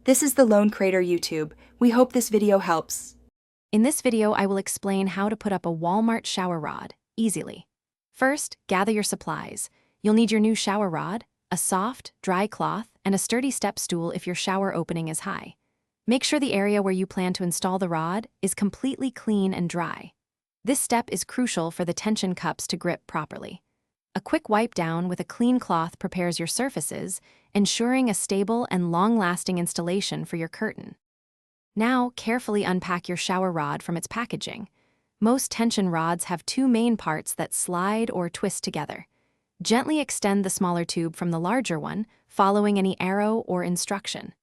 This is the Lone Crater YouTube. We hope this video helps. In this video, I will explain how to put up a Walmart shower rod easily. First, gather your supplies. You'll need your new shower rod, a soft, dry cloth, and a sturdy step stool if your shower opening is high. Make sure the area where you plan to install the rod is completely clean and dry. This step is crucial for the tension cups to grip properly. A quick wipe down with a clean cloth prepares your surfaces, ensuring a stable and long-lasting installation for your curtain. Now, carefully unpack your shower rod from its packaging. Most tension rods have two main parts that slide or twist together. Gently extend the smaller tube from the larger one, following any arrow or instruction.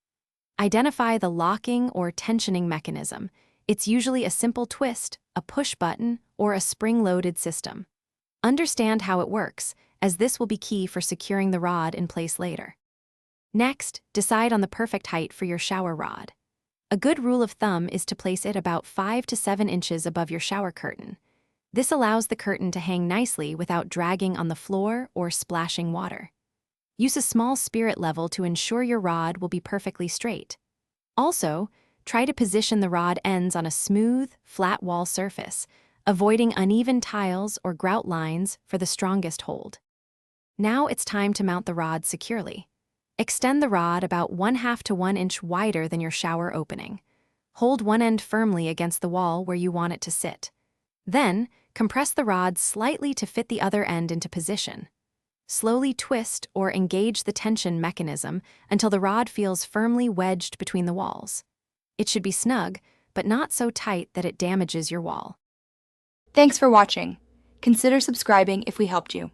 Identify the locking or tensioning mechanism. It's usually a simple twist, a push button, or a spring-loaded system. Understand how it works, as this will be key for securing the rod in place later. Next, decide on the perfect height for your shower rod. A good rule of thumb is to place it about 5 to 7 inches above your shower curtain. This allows the curtain to hang nicely without dragging on the floor or splashing water. Use a small spirit level to ensure your rod will be perfectly straight. Also, try to position the rod ends on a smooth, flat wall surface, avoiding uneven tiles or grout lines for the strongest hold. Now it's time to mount the rod securely. Extend the rod about 1/2 to 1 inch wider than your shower opening. Hold one end firmly against the wall where you want it to sit. Then, compress the rod slightly to fit the other end into position. Slowly twist or engage the tension mechanism until the rod feels firmly wedged between the walls. It should be snug, but not so tight that it damages your wall. Thanks for watching. Consider subscribing if we helped you.